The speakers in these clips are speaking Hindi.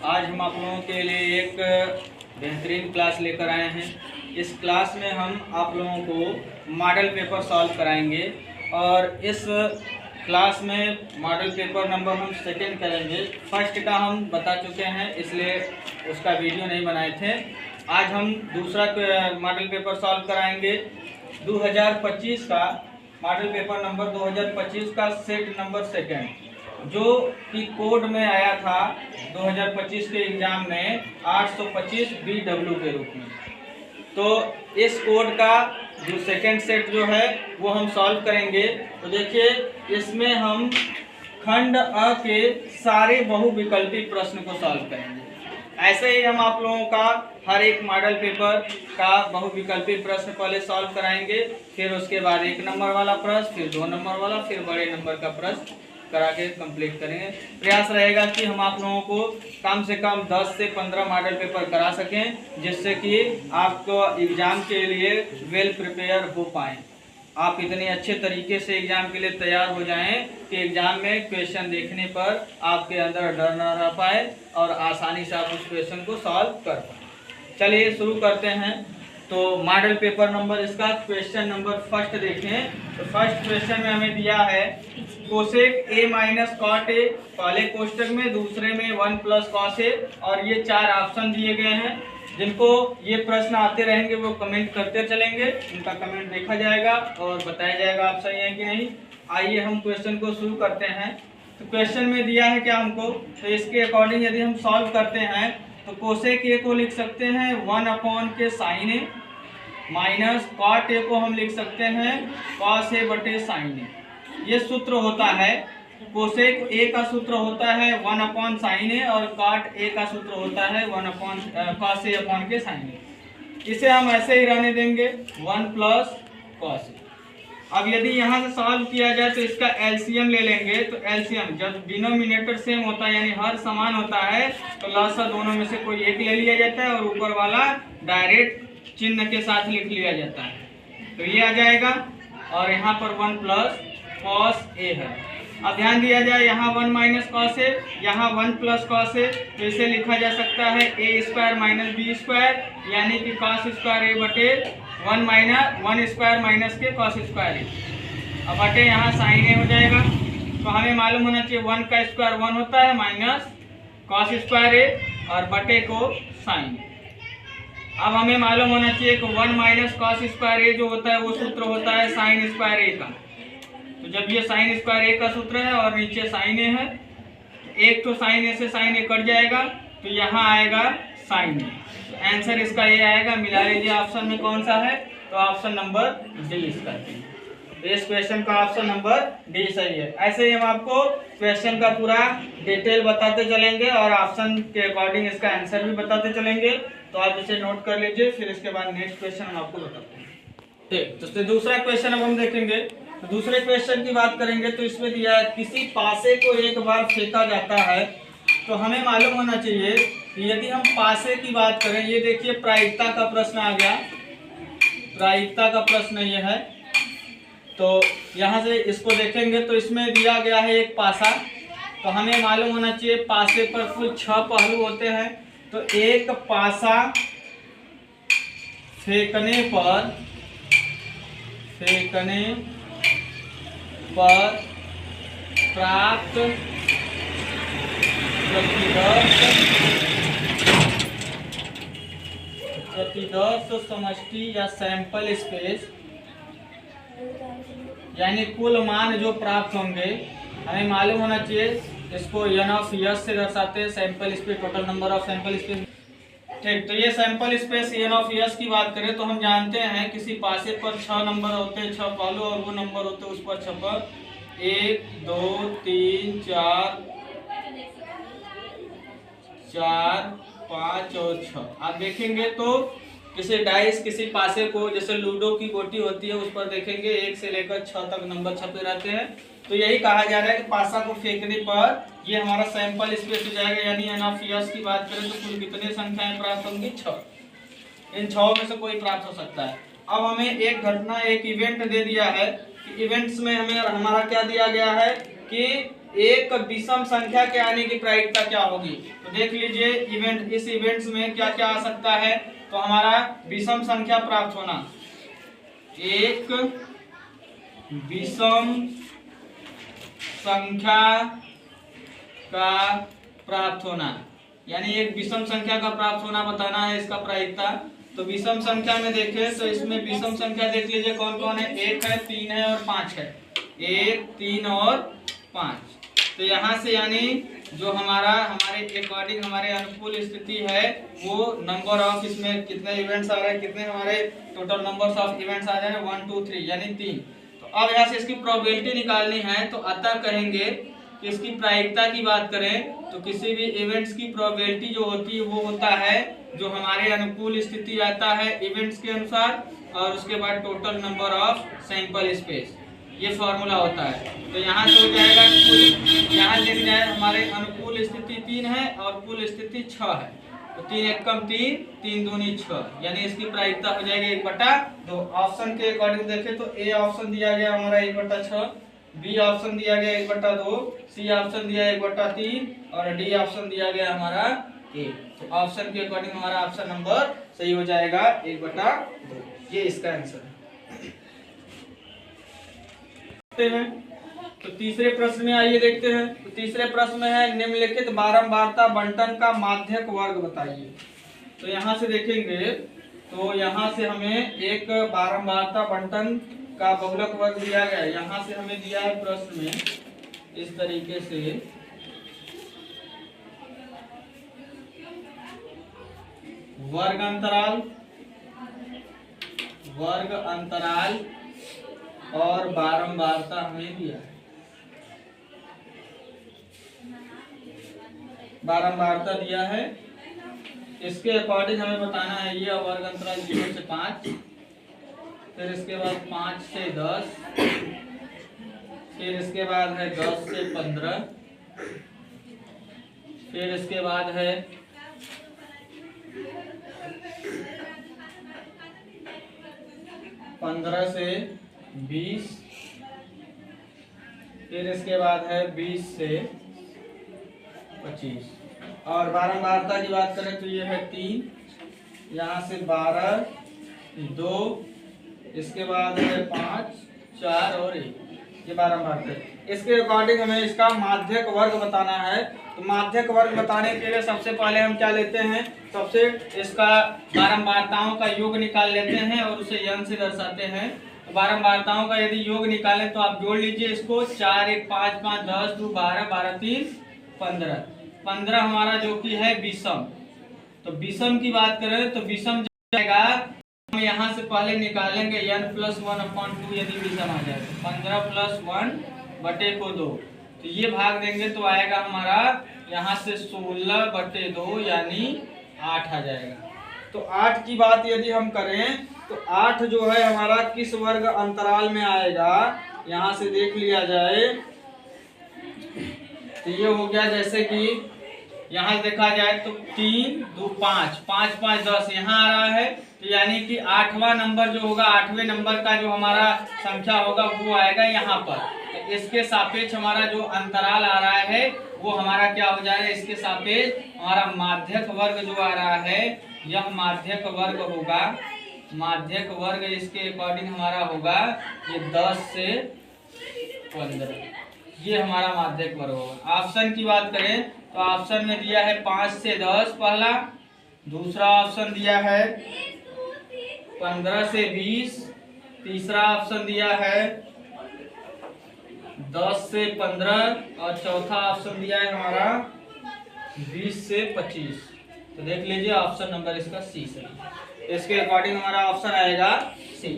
आज हम आप लोगों के लिए एक बेहतरीन क्लास लेकर आए हैं। इस क्लास में हम आप लोगों को मॉडल पेपर सॉल्व कराएंगे और इस क्लास में मॉडल पेपर नंबर हम सेकंड करेंगे। फर्स्ट का हम बता चुके हैं, इसलिए उसका वीडियो नहीं बनाए थे। आज हम दूसरा मॉडल पेपर सॉल्व कराएंगे 2025 का मॉडल पेपर नंबर 2025 का सेट नंबर सेकंड, जो कि कोड में आया था 2025 के एग्ज़ाम में 825 BW के रूप में। तो इस कोड का जो सेकंड सेट जो है वो हम सॉल्व करेंगे। तो देखिए, इसमें हम खंड अ के सारे बहुविकल्पी प्रश्न को सॉल्व करेंगे। ऐसे ही हम आप लोगों का हर एक मॉडल पेपर का बहुविकल्पी प्रश्न पहले सॉल्व कराएंगे, फिर उसके बाद 1 नंबर वाला प्रश्न, फिर 2 नंबर वाला, फिर बड़े नंबर का प्रश्न करा के कंप्लीट करेंगे। प्रयास रहेगा कि हम आप लोगों को कम से कम 10 से 15 मॉडल पेपर करा सकें, जिससे कि आपको एग्ज़ाम के लिए वेल प्रिपेयर हो पाएँ। आप इतने अच्छे तरीके से एग्ज़ाम के लिए तैयार हो जाएं कि एग्ज़ाम में क्वेश्चन देखने पर आपके अंदर डर न रह पाए और आसानी से आप उस क्वेश्चन को सॉल्व कर पाएँ। चलिए शुरू करते हैं। तो मॉडल पेपर नंबर इसका क्वेश्चन नंबर फर्स्ट देखें। तो फर्स्ट क्वेश्चन में हमें दिया है cosec a minus cot a पहले कोष्टक में, दूसरे में 1 प्लस कॉस a, और ये 4 ऑप्शन दिए गए हैं। जिनको ये प्रश्न आते रहेंगे वो कमेंट करते चलेंगे, उनका कमेंट देखा जाएगा और बताया जाएगा आप सही है कि नहीं। आइए हम क्वेश्चन को शुरू करते हैं। तो क्वेश्चन में दिया है क्या हमको, तो इसके अकॉर्डिंग यदि हम सॉल्व करते हैं तो कोसेक a को लिख सकते हैं 1 के sine a, minus cot a को हम लिख सकते हैं कॉस a बटे साइन a। ये सूत्र होता है, कोसेक a का सूत्र होता है 1 साइन a और कॉट a का सूत्र होता है 1 कॉस a अपॉन के साइन a। इसे हम ऐसे ही रहने देंगे 1 प्लस कॉस a। अब यदि यहाँ से सॉल्व किया जाए तो इसका एलसीएम ले लेंगे। तो एलसीएम जब डिनोमिनेटर सेम होता है यानी हर समान होता है तो लसा दोनों में से कोई एक ले लिया जाता है और ऊपर वाला डायरेक्ट चिन्ह के साथ लिख लिया जाता है। तो ये आ जाएगा और यहाँ पर 1 प्लस कॉस ए है। अब ध्यान दिया जाए, यहाँ 1 माइनस कॉस ए, यहाँ 1 प्लस कॉस ए, तो इसे लिखा जा सकता है ए स्क्वायर माइनस बी स्क्वायर, यानी कि कॉस स्क्वायर ए बटे 1 स्क्वायर माइनस के कॉस स्क्वायर ए। अब बटे यहाँ साइन ए हो जाएगा। तो हमें मालूम होना चाहिए 1 का स्क्वायर 1 होता है माइनस कॉस स्क्वायर ए और बटे को साइन ए। अब हमें मालूम होना चाहिए कि 1 माइनस कॉस स्क्वायर ए जो होता है वो सूत्र होता है साइन स्क्वायर ए का। तो जब ये साइन स्क्वायर ए का सूत्र है और नीचे साइन ए है, एक तो साइन ए से साइन ए कट जाएगा तो यहाँ आएगा साइन ए। तो आंसर इसका ये आएगा। मिला लीजिए ऑप्शन में कौन सा है, तो ऑप्शन नंबर डी इसका। तो इस क्वेश्चन का ऑप्शन नंबर डी सही है। ऐसे ही हम आपको क्वेश्चन का पूरा डिटेल बताते चलेंगे और ऑप्शन के अकॉर्डिंग इसका आंसर भी बताते चलेंगे। तो आप इसे नोट कर लीजिए, फिर इसके बाद नेक्स्ट क्वेश्चन हम आपको बताते हैं। ठीक, तो दूसरा क्वेश्चन अब हम देखेंगे। तो दूसरे क्वेश्चन की बात करेंगे तो इसमें दिया है किसी पासे को एक बार फेंका जाता है। तो हमें मालूम होना चाहिए कि यदि हम पासे की बात करें, ये देखिए प्रायिकता का प्रश्न आ गया, प्रायिकता का प्रश्न ये है। तो यहाँ से इसको देखेंगे तो इसमें दिया गया है एक पासा। तो हमें मालूम होना चाहिए पासे पर कुल 6 पहलू होते हैं। तो एक पासा फेंकने पर प्राप्त प्रतिदर्श समष्टि या सैंपल स्पेस, यानी कुल मान जो प्राप्त होंगे, हमें मालूम होना चाहिए इसको एन ऑफ एस से दर्शाते हैं। Sample space total number of sample space. ठीक, तो ये sample space N of S की बात करें तो हम जानते हैं किसी पासे पर 6 नंबर होते हैं, 6 पहलू, और वो नंबर होते हैं उस पर 6 पर 1 2 3 4 5 और 6। आप देखेंगे तो किसी डाइस किसी पासे को, जैसे लूडो की गोटी होती है, उस पर देखेंगे 1 से लेकर 6 तक नंबर छपे रहते हैं। तो यही कहा जा रहा है कि पासा को फेंकने पर ये हमारा सैंपल स्पेस हो जाएगा। यानी एन ऑफ एस की बात करें तो कुल कितने संख्याएं प्राप्त होंगी, 6। इन 6 में से कोई प्राप्त हो सकता है। अब हमें एक घटना, एक इवेंट दे दिया है कि इवेंट्स में हमें हमारा क्या दिया गया है कि एक विषम संख्या के आने की प्रायिकता क्या होगी। तो देख लीजिए इस इवेंट्स में क्या क्या आ सकता है। तो हमारा विषम संख्या प्राप्त होना, एक विषम संख्या का प्राप्त होना, यानी एक विषम संख्या का प्राप्त होना बताना है इसका प्रायिकता। तो विषम संख्या में देखें तो इसमें विषम संख्या देख लीजिए कौन कौन है, 1 है, 3 है और 5 है, 1, 3 और 5। तो यहाँ से यानी जो हमारे अकॉर्डिंग हमारे अनुकूल स्थिति है वो नंबर ऑफ, इसमें कितने इवेंट्स आ रहे हैं, कितने हमारे टोटल नंबर्स ऑफ इवेंट्स आ रहे हैं 1 2 3 यानी 3। तो अब यहाँ से इसकी प्रोबेबिलिटी निकालनी है। तो अतः कहेंगे कि इसकी प्रायिकता की बात करें तो किसी भी इवेंट्स की प्रोबेबिलिटी जो होती है वो होता है जो हमारे अनुकूल स्थिति आता है इवेंट्स के अनुसार, और उसके बाद total number of sample space, ये फॉर्मूला होता है। तो यहाँ से हो जाएगा यहाँ लिख जाए हमारे अनुकूल स्थिति 3 है और कुल स्थिति 6 है। तो 3 1 कम 3, 3 दूनी 6, यानी इसकी प्रायिकता हो जाएगी 1/2। ऑप्शन के अकॉर्डिंग देखें तो ए ऑप्शन दिया गया हमारा 1/6, बी ऑप्शन दिया गया 1/2, सी ऑप्शन दिया 1/3 और डी ऑप्शन दिया गया हमारा 1। तो ऑप्शन के अकॉर्डिंग हमारा ऑप्शन नंबर सही हो जाएगा 1/2, ये इसका आंसर है। तो तीसरे प्रश्न में आइए देखते हैं। तो तीसरे प्रश्न में है निम्नलिखित बारंबारता बंटन का माध्यक वर्ग बताइए। तो यहाँ से देखेंगे तो यहाँ से हमें एक बारंबारता बंटन का बहुलक वर्ग दिया गया है। यहाँ से हमें दिया है प्रश्न में इस तरीके से वर्ग अंतराल और बारंबारता हमें दिया है। बारंबारता दिया है, इसके अकॉर्डिंग हमें बताना है ये वर्ग अंतराल 0 से 5, फिर इसके बाद 5 से 10, फिर इसके बाद है 10 से 15, फिर इसके बाद है 15 से 20, फिर इसके बाद है 20 से 25। और बारंबारता की बात करें तो ये है 3, यहाँ से 12, 2, इसके बाद है 5, 4 और 1, ये बारंबारता है। इसके अकॉर्डिंग हमें इसका माध्यक वर्ग बताना है। तो माध्यक वर्ग बताने के लिए सबसे पहले हम क्या लेते हैं, सबसे इसका बारंबारताओं का योग निकाल लेते हैं और उसे n से दर्शाते हैं। तो बारंबारताओं का यदि योग निकालें तो आप जोड़ लीजिए इसको, 4 1 5 5 10 2 12 12 3 15, 15 हमारा जो कि है विषम। तो विषम की बात करें तो विषम जाएगा, हम यहाँ से पहले निकालेंगे n+1/2 यदि विषम आ जाए, 15 + 1/2, तो ये भाग देंगे तो आएगा हमारा यहाँ से 16/2 यानी 8 आ जाएगा। तो 8 की बात यदि हम करें तो 8 जो है हमारा किस वर्ग अंतराल में आएगा, यहाँ से देख लिया जाए। तो ये हो गया जैसे कि यहाँ देखा जाए तो 3 2 5 5 5 10 यहाँ आ रहा है, तो यानी कि 8वां नंबर जो होगा, 8वें नंबर का जो हमारा संख्या होगा वो आएगा यहाँ पर। तो इसके सापेक्ष हमारा जो अंतराल आ रहा है वो हमारा क्या हो जाएगा, इसके सापेक्ष हमारा माध्यक वर्ग जो आ रहा है यह माध्यक वर्ग होगा। माध्यक वर्ग इसके अकॉर्डिंग हमारा होगा ये 10 से 15, ये हमारा माध्यक वर्ग होगा। ऑप्शन की बात करें तो ऑप्शन में दिया है 5 से 10 पहला, दूसरा ऑप्शन दिया है 15 से 20, तीसरा ऑप्शन दिया है 10 से 15 और चौथा ऑप्शन दिया है हमारा 20 से 25। तो देख लीजिए ऑप्शन नंबर इसका सी सही, इसके अकॉर्डिंग हमारा ऑप्शन आएगा सी।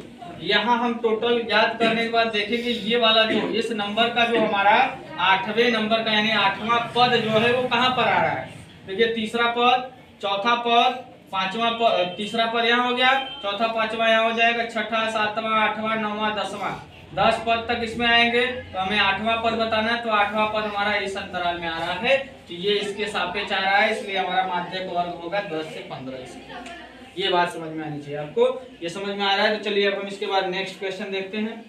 यहाँ हम टोटल याद करने के बाद देखेंगे ये वाला जो इस नंबर का जो हमारा 8वें नंबर का यानी 8वां पद जो है वो कहाँ पर आ रहा है। देखिए तीसरा पद, चौथा पद, पांचवा पद, तीसरा पद यहाँ हो गया, चौथा पांचवा यहाँ हो जाएगा, छठा 7वां 8वां 9वां 10वां, 10 पद तक इसमें आएंगे। तो हमें 8वां पद बताना है, तो 8वां पद हमारा इस अंतराल में आ रहा है, तो ये इसके सापेक्ष आ रहा है, इसलिए हमारा माध्यक वर्ग होगा 10 से 15। ये बात समझ में आनी चाहिए आपको, ये समझ में आ रहा है। तो चलिए अब हम इसके बाद नेक्स्ट क्वेश्चन देखते हैं।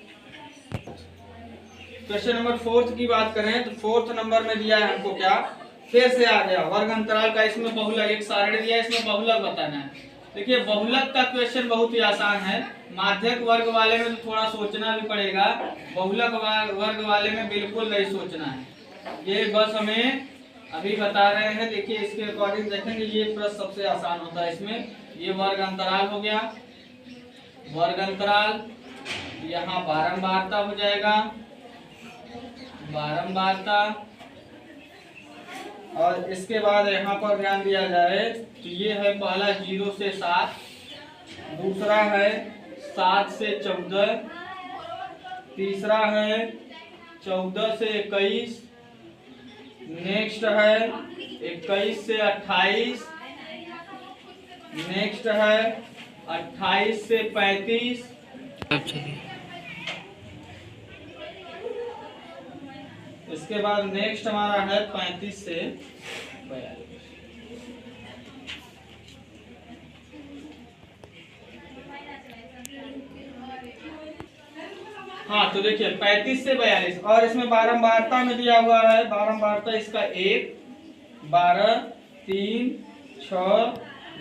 क्वेश्चन नंबर 4 की बात करें तो 4 नंबर में दिया है हमको क्या, फिर से आ गया वर्ग अंतराल का, इसमें बहुलक एक सारणी दिया है, इसमें बहुलक बताना है। देखिए बहुलक का क्वेश्चन बहुत ही आसान है, माध्यक वर्ग वाले में तो थोड़ा सोचना भी पड़ेगा, बहुलक वर्ग वाले में बिल्कुल नहीं सोचना है, ये बस हमें अभी बता रहे हैं। देखिए इसके अकॉर्डिंग देखेंगे, ये प्रश्न सबसे आसान होता है इसमें। ये वर्ग अंतराल हो गया, वर्ग अंतराल, यहाँ बारंबारता हो जाएगा, बारंबारता, और इसके बाद यहाँ पर ध्यान दिया जाए तो ये है पहला 0 से 7, दूसरा है 7 से 14, तीसरा है 14 से 21, नेक्स्ट है 21 से 28, नेक्स्ट है 28 से 35, इसके बाद नेक्स्ट हमारा है 35 से 42। हाँ तो देखिए 35 से 42, और इसमें बारंबारता में दिया हुआ है, बारंबारता इसका 1, 12, 3, 6,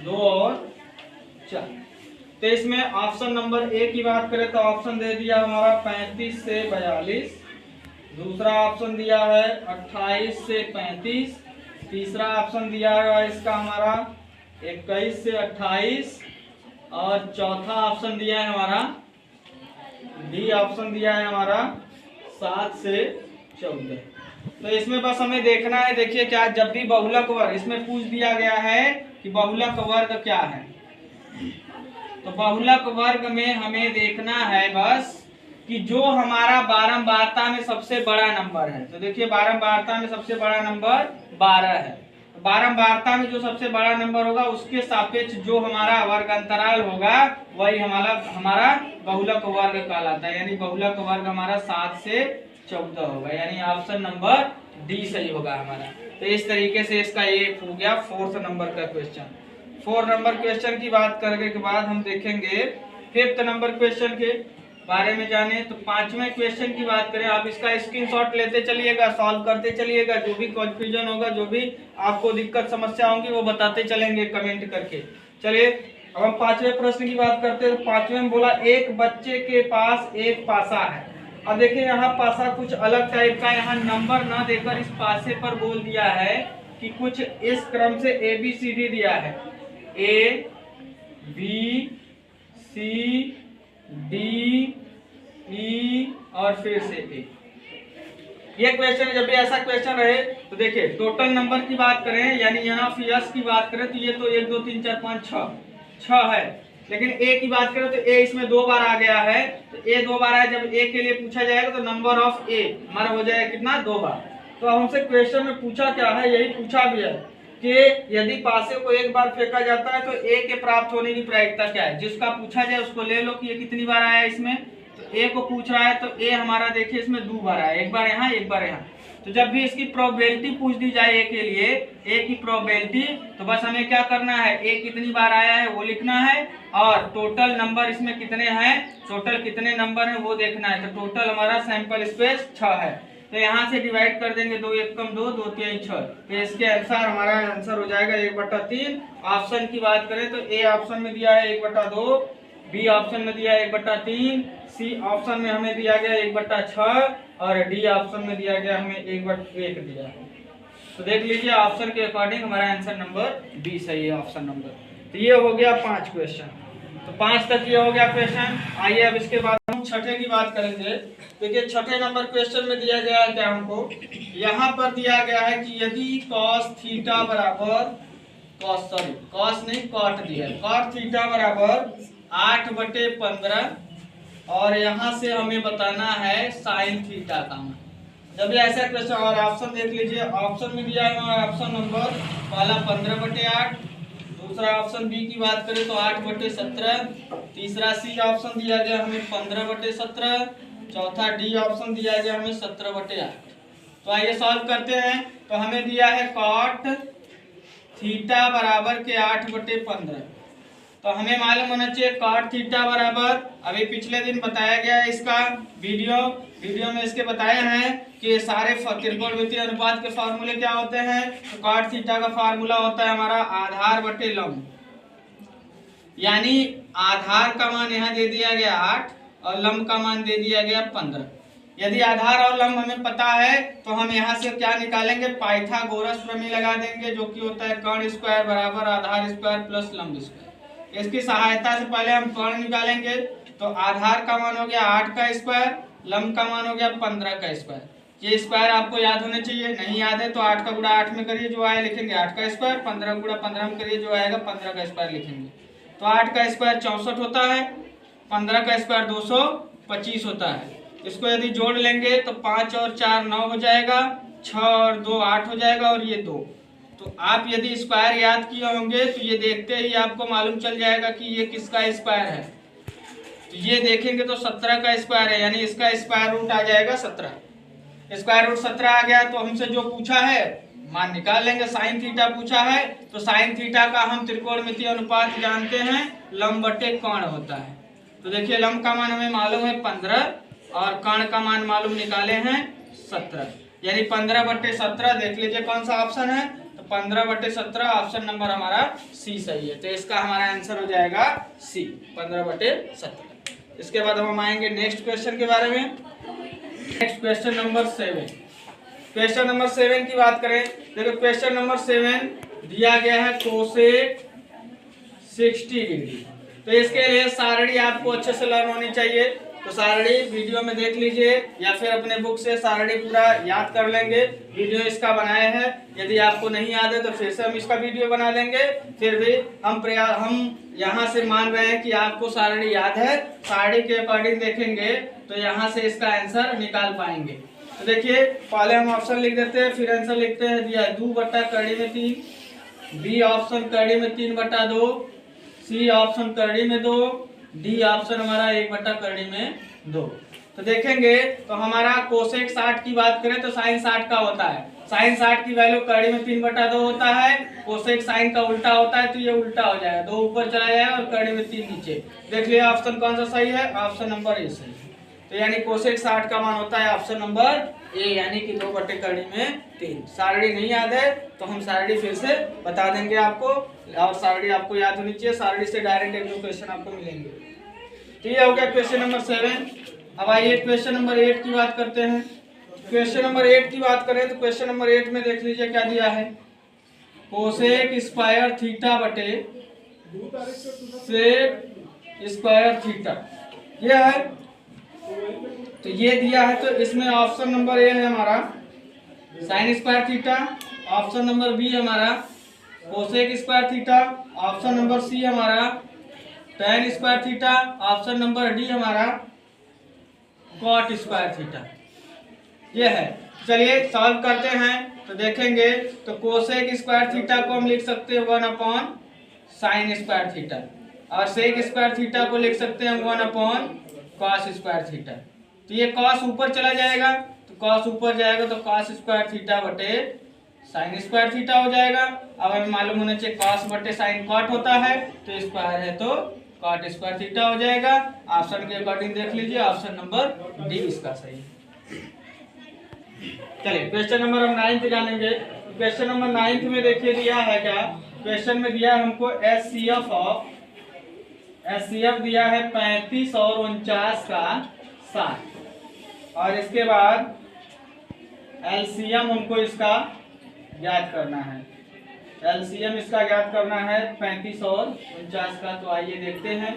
2 और 4। तो इसमें ऑप्शन नंबर ए की बात करें तो ऑप्शन दे दिया हमारा 35 से 42, दूसरा ऑप्शन दिया है 28 से 35, तीसरा ऑप्शन दिया है इसका हमारा 21 से 28, और चौथा ऑप्शन दिया है हमारा डी ऑप्शन दिया है हमारा 7 से 14। तो इसमें बस हमें देखना है, देखिए क्या, जब भी बहुलक वर्ग इसमें पूछ दिया गया है कि बहुलक वर्ग क्या है, तो बहुलक वर्ग में हमें देखना है बस कि जो हमारा बारंबारता में सबसे बड़ा नंबर है। तो देखिए बारंबारता में सबसे बड़ा नंबर 12 है, बारंबारता में जो सबसे बड़ा नंबर होगा उसके सापेक्ष जो हमारा वर्ग अंतराल होगा वही हमारा बहुलक वर्ग कहलाता है, यानी बहुलक वर्ग हमारा 7 से 14 होगा, यानी ऑप्शन नंबर डी सही होगा हमारा। तो इस तरीके से इसका ये हो गया 4th नंबर का क्वेश्चन। 4 नंबर क्वेश्चन की बात करने के बाद हम देखेंगे 5th नंबर क्वेश्चन के बारे में जाने। तो 5वें क्वेश्चन की बात करें, आप इसका स्क्रीनशॉट लेते चलिएगा, सॉल्व करते चलिएगा, जो भी कंफ्यूजन होगा, जो भी आपको दिक्कत समस्या होंगी वो बताते चलेंगे कमेंट करके। चलिए अब हम 5वें प्रश्न की बात करते हैं। 5वें में बोला एक बच्चे के पास एक पासा है। अब देखिए यहाँ पासा कुछ अलग टाइप का, यहाँ नंबर ना देकर इस पासे पर बोल दिया है कि कुछ इस क्रम से ABCD दिया है, A B C D E और फिर से A। ये क्वेश्चन जब भी ऐसा क्वेश्चन रहे तो देखिए टोटल नंबर की बात करें, यानी NF की बात करें तो ये तो 1 2 3 4 5 6 है, लेकिन A की बात करें तो A इसमें 2 बार आ गया है, तो A 2 बार आया, जब A के लिए पूछा जाएगा तो नंबर ऑफ A हमारा हो जाएगा कितना, 2 बार। तो हमसे क्वेश्चन में पूछा क्या है, यही पूछा भी है कि यदि पासे को एक बार फेंका जाता है तो A के प्राप्त होने की प्रायिकता क्या है। जिसका पूछा जाए उसको ले लो कि ये कितनी बार आया है इसमें, तो A को पूछ रहा है तो A हमारा देखिए इसमें 2 बार आया, एक बार यहाँ एक बार यहाँ। तो जब भी इसकी प्रोबेबिलिटी पूछ दी जाए A के लिए, A की प्रोबेबिलिटी, तो बस हमें क्या करना है, A कितनी बार आया है वो लिखना है, और टोटल नंबर इसमें कितने हैं, टोटल कितने नंबर हैं वो देखना है। तो टोटल हमारा सैंपल स्पेस 6 है, तो यहाँ से डिवाइड कर देंगे, 2 1 कम 2 2 3 6, तो इसके अनुसार हमारा आंसर हो जाएगा 1/3। ऑप्शन की बात करें तो A ऑप्शन में दिया है 1/2, B ऑप्शन में दिया है 1/3, C ऑप्शन में हमें दिया गया 1/6, और D ऑप्शन में दिया गया हमें 1/1 दिया है। तो देख लीजिए ऑप्शन के अकॉर्डिंग हमारा आंसर नंबर B सही है, ऑप्शन नंबर। तो ये हो गया 5 क्वेश्चन, तो 5 तक ये हो गया क्वेश्चन। आइए अब इसके बाद हम छठे की बात करेंगे। देखिए छठे नंबर क्वेश्चन में दिया गया है क्या हमको, यहाँ पर दिया गया है कि यदि cos थीटा बराबर cos नहीं cot दिया है, cot थीटा बराबर 8/15, और यहाँ से हमें बताना है साइन थीटा का मान। जब भी ऐसा क्वेश्चन, और ऑप्शन देख लीजिए, ऑप्शन में दिया है हमारा ऑप्शन नंबर पहला 15/8, दूसरा ऑप्शन बी की बात करें तो 8/17, तीसरा सी ऑप्शन दिया गया हमें 15/17, चौथा डी ऑप्शन दिया गया हमें 17/8। तो आइए सॉल्व करते हैं। तो हमें दिया है cot थीटा बराबर के 8/15, तो हमें मालूम होना चाहिए cot थीटा बराबर, अभी पिछले दिन बताया गया है इसका वीडियो, वीडियो में इसके बताए हैं कि सारे त्रिकोणमितीय अनुपात के फार्मूले क्या होते हैं। तो कॉट थीटा का फार्मूला होता है हमारा आधार बटे लंब, यानी आधार का मान यहाँ दे दिया गया 8 और लंब का मान दे दिया गया 15। यदि आधार और लंब हमें पता है तो हम यहाँ से क्या निकालेंगे, पाइथागोरस प्रमेय लगा देंगे, जो कि होता है कर्ण स्क्वायर बराबर आधार स्क्वायर प्लस लंब स्क्वायर। इसकी सहायता से पहले हम कर्ण निकालेंगे। तो आधार का मान हो गया 8 का स्क्वायर, लंब का मान हो गया 15 का स्क्वायर। ये स्क्वायर आपको याद होने चाहिए, नहीं याद है तो 8 का गुणा 8 में करिए जो आए लिखेंगे 8 का स्क्वायर, 15 गुणा 15 में करिए जो आएगा 15 का स्क्वायर लिखेंगे। तो 8 का स्क्वायर 64 होता है, 15 का स्क्वायर 225 होता है। इसको यदि जोड़ लेंगे तो 5 और 4 9 हो जाएगा, 6 और 2 8 हो जाएगा और ये 2। तो आप यदि स्क्वायर याद किए होंगे तो ये देखते ही आपको मालूम चल जाएगा कि ये किसका स्क्वायर है। तो ये देखेंगे तो 17 का स्क्वायर है, यानी इसका स्क्वायर रूट आ जाएगा 17। स्क्वायर रूट 17 आ गया तो हमसे जो पूछा है मान निकाल लेंगे। साइन थीटा पूछा है तो साइन थीटा का हम त्रिकोणमितीय अनुपात जानते हैं, लंब बटे कर्ण होता है। तो देखिए लंब का मान हमें मालूम है 15 और कर्ण का मान मालूम निकाले हैं 17, यानी 15/17। देख लीजिए कौन सा ऑप्शन है, तो 15/17 ऑप्शन नंबर हमारा सी सही है। तो इसका हमारा आंसर हो जाएगा सी, 15/17। इसके बाद हम आएंगे नेक्स्ट क्वेश्चन के बारे में। Next question number 7। Question number 7 की बात करें, देखो क्वेश्चन नंबर 7 दिया गया है कोसेक 60 डिग्री। तो इसके लिए सारणी आपको अच्छे से लर्न होनी चाहिए। तो सारणी वीडियो में देख लीजिए या फिर अपने बुक से सारणी पूरा याद कर लेंगे। वीडियो इसका बनाया है, यदि आपको नहीं याद है तो फिर से हम इसका वीडियो बना देंगे। फिर भी हम यहाँ से मान रहे हैं कि आपको सारणी याद है, सारणी के अकॉर्डिंग देखेंगे तो यहाँ से इसका आंसर निकाल पाएंगे। तो देखिए पहले हम ऑप्शन लिख देते हैं, फिर आंसर लिखते हैं। दिया 2/3, बी ऑप्शन कड़ी में 3/2, सी ऑप्शन कड़ी में 2, डी ऑप्शन हमारा 1/कड़ी में 2। तो देखेंगे तो हमारा कोसेक 60 की बात करें तो साइन 60 का होता है। साइन 60 की वैल्यू कड़ी में 3/2 होता है, कोसेक साइन का उल्टा होता है तो ये उल्टा हो जाएगा, 2 ऊपर चला जाएगा और कड़ी में 3 नीचे। देख लिया ऑप्शन कौन सा सही है, ऑप्शन नंबर ए सही है। तो यानी कोसेक 60 का मान होता है ऑप्शन नंबर ए, यानी कि 2/कड़ी में 3। सारणी नहीं याद है तो हम सारणी फिर से बता देंगे आपको, और सारणी आपको याद होनी चाहिए, सारणी से डायरेक्ट एक दो क्वेश्चन आपको मिलेंगे। तो ये हो गया क्वेश्चन नंबर 7। अब आइए क्वेश्चन नंबर 8 की बात करते हैं। क्वेश्चन नंबर 8 की बात करें तो क्वेश्चन नंबर 8 में देख लीजिए क्या दिया है, कोसेक स्क्वायर थीटा बटे सेक स्क्वायर थीटा, यह है। तो ये दिया है तो इसमें ऑप्शन नंबर ए है हमारा sine square theta, option number B हमारा cosec square theta, option number C हमारा tan square theta, option number D हमारा कॉट स्क्वायर थीटा, ये है। चलिए सॉल्व करते हैं तो देखेंगे तो कोसेक स्क्वायर थीटा को हम लिख सकते हैं 1/sin स्क्वायर थीटा, और सेक स्क्वायर थीटा को लिख सकते हैं 1/cos स्क्वायर थीटा। तो ये cos ऊपर चला जाएगा, तो cos ऊपर जाएगा तो cos स्क्वायर थीटा बटे साइन स्क्वायर थीटा हो जाएगा। अब हमें मालूम होना चाहिए cos बटे साइन कॉट होता है, तो स्क्वायर है तो कॉट स्क्वायर थीटा हो जाएगा। ऑप्शन के अकॉर्डिंग देख लीजिए ऑप्शन नंबर डी इसका सही है। चलिए क्वेश्चन नंबर हम 9 जानेंगे। क्वेश्चन नंबर 9 में देखिए दिया है क्या, क्वेश्चन में दिया है हमको एचसीएफ दिया है 35 और 49 का 60, और इसके बाद एलसीएम हमको इसका ज्ञात करना है। एलसीएम इसका ज्ञात करना है 35 और 49 का। तो आइए देखते हैं।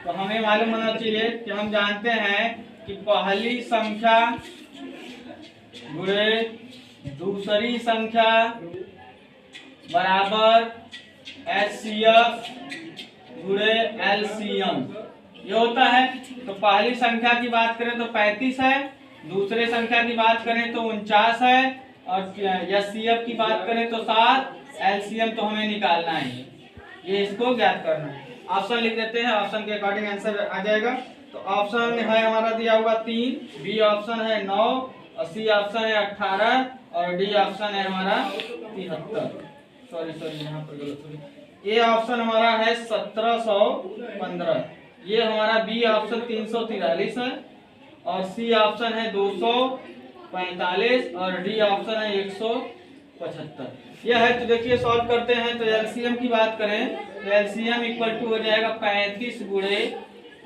तो हमें मालूम होना चाहिए कि हम जानते हैं कि पहली संख्या गुणे दूसरी संख्या बराबर एचसीएफ गुणे एलसीएम, ये होता है। तो पहली संख्या की बात करें तो 35 है, दूसरे संख्या की बात करें तो 49 है, और एचसीएफ की बात करें तो 7, एलसीएम तो हमें निकालना है, ये इसको ज्ञात करना है। ऑप्शन लिख देते हैं, ऑप्शन के अकॉर्डिंग आंसर आ जाएगा। तो ऑप्शन है हमारा दिया हुआ 3, बी ऑप्शन है 9, और सी ऑप्शन है 18, और डी ऑप्शन है हमारा 73। सॉरी यहाँ पर गलत हो गई। ए ऑप्शन हमारा है 1715, ये हमारा बी ऑप्शन 343 है, और सी ऑप्शन है 245 और डी ऑप्शन है 175। यह है। तो देखिए सॉल्व करते हैं। तो एलसीएम की बात करें तो एलसीएम इक्वल टू हो जाएगा 35 गुणे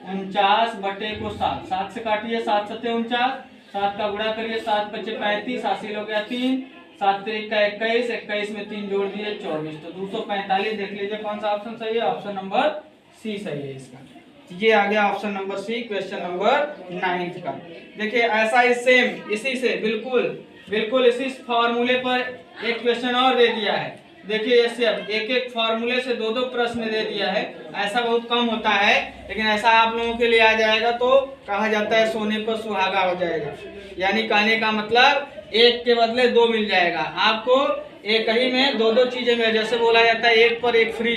49 बटे को 7। 7 से काटिए, 7 सत्ते 49, 7 का गुणा करिए, 7 पचे 35, हासिल हो गया 3, 7 3 का 21, 21 में 3 जोड़ दिए 24। तो 245 देख लीजिए कौन सा ऑप्शन सही है। ऑप्शन नंबर सी सही है इसका। ये आ गया option number C, question number 9 का। देखिए ऐसा ही सेम इसी से बिल्कुल इसी फॉर्मूले पर एक क्वेश्चन और दे दिया है। देखिए ऐसे अब एक फॉर्मूले से दो प्रश्न दे दिया है। ऐसा बहुत कम होता है, लेकिन ऐसा आप लोगों के लिए आ जाएगा तो कहा जाता है सोने पर सुहागा हो जाएगा। यानी कहने का मतलब एक के बदले दो मिल जाएगा आपको। एक ही में दो चीजें मिल, जैसे बोला जाता है एक पर एक फ्री,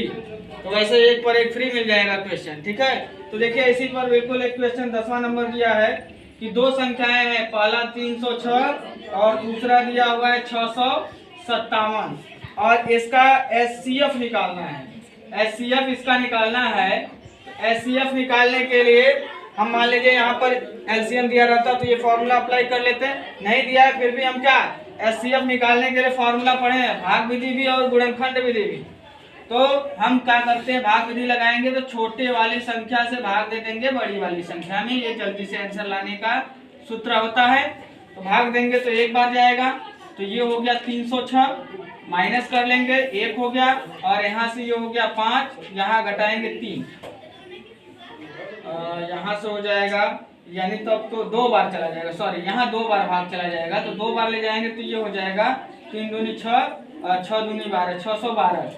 तो वैसे एक पर एक फ्री मिल जाएगा क्वेश्चन। ठीक है। तो देखिए इसी पर बिल्कुल एक क्वेश्चन 10वां नंबर दिया है कि दो संख्याएं हैं, पहला 306 और दूसरा दिया हुआ है 657 और इसका एचसीएफ निकालना है। एचसीएफ इसका निकालना है। एचसीएफ निकालने के लिए हम मान लीजिए यहाँ पर एलसीएम दिया रहता तो ये फॉर्मूला अप्लाई कर लेते हैं, नहीं दिया है फिर भी हम क्या एचसीएफ निकालने के लिए फॉर्मूला पढ़े हैं, भाग विधि भी और गुणनखंड विधि भी। तो हम क्या करते हैं, भाग विधि लगाएंगे तो छोटे वाली संख्या से भाग दे देंगे बड़ी वाली संख्या में। ये जल्दी से आंसर लाने का सूत्र होता है। तो भाग देंगे तो एक बार जाएगा, तो ये हो गया 306, माइनस कर लेंगे 1 हो गया, और यहाँ से ये हो गया 5, यहाँ घटाएंगे 3, यहाँ से हो जाएगा, यानी तो अब तो 2 बार चला जाएगा, सॉरी यहाँ 2 बार भाग चला जाएगा, तो 2 बार ले जाएंगे तो ये हो जाएगा 3 दूनी 6 और 6 दूनी 12, 612।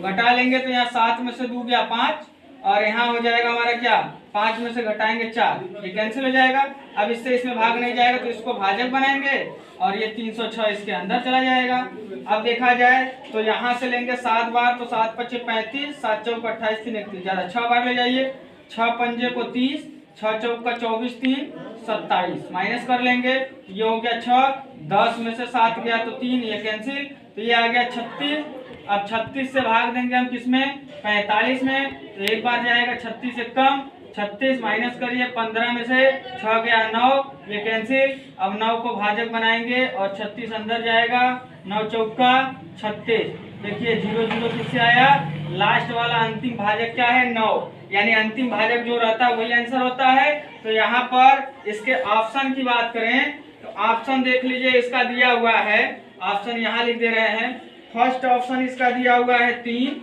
घटा लेंगे तो यहाँ 7 में से 2 गया 5, और यहाँ हो जाएगा हमारा क्या 5 में से घटाएंगे 4, ये कैंसिल हो जाएगा। अब इससे इसमें भाग नहीं जाएगा तो इसको भाजक बनाएंगे और ये 306 इसके अंदर चला जाएगा। अब देखा जाए तो यहाँ से लेंगे 7 बार, तो 7 पच्चे 35, 7 चौक 28, 3 31, ज़्यादा 6 बार ले जाइए, 6 पंजे को 30, 6 चौक का 24, 3 27, माइनस कर लेंगे, ये हो गया 6, 10 में से 7 गया तो 3, ये कैंसिल, तो ये आ गया 36। अब 36 से भाग देंगे हम किसमें 45 में, तो एक बार जाएगा 36 से कम, 36 माइनस करिए, 15 में से 6 गया 9, ये कैंसिल। अब 9 को भाजक बनाएंगे और 36 अंदर जाएगा, 9 चौका 36, देखिए 0 0 किससे आया, लास्ट वाला अंतिम भाजक क्या है 9, यानी अंतिम भाजक जो रहता है वही आंसर होता है। तो यहाँ पर इसके ऑप्शन की बात करें तो ऑप्शन देख लीजिए इसका दिया हुआ है, ऑप्शन यहाँ लिख दे रहे हैं। फर्स्ट ऑप्शन इसका दिया हुआ है 3,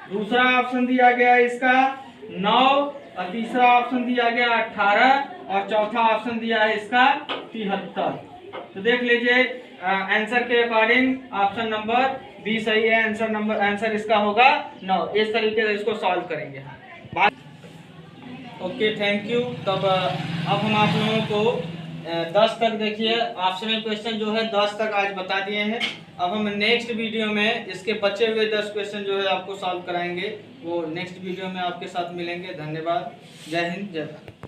दूसरा ऑप्शन दिया गया इसका 9, और तीसरा ऑप्शन दिया गया 18, और चौथा ऑप्शन दिया है इसका 73। तो देख लीजिए आंसर के अकॉर्डिंग ऑप्शन नंबर बी सही है। आंसर इसका होगा 9। इस तरीके से इसको सॉल्व करेंगे। Okay, thank you. तब अब हम आप लोगों को 10 तक देखिए ऑप्शनल क्वेश्चन जो है 10 तक आज बता दिए हैं। अब हम नेक्स्ट वीडियो में इसके बचे हुए 10 क्वेश्चन जो है आपको सॉल्व कराएंगे, वो नेक्स्ट वीडियो में आपके साथ मिलेंगे। धन्यवाद। जय हिंद, जय भारत।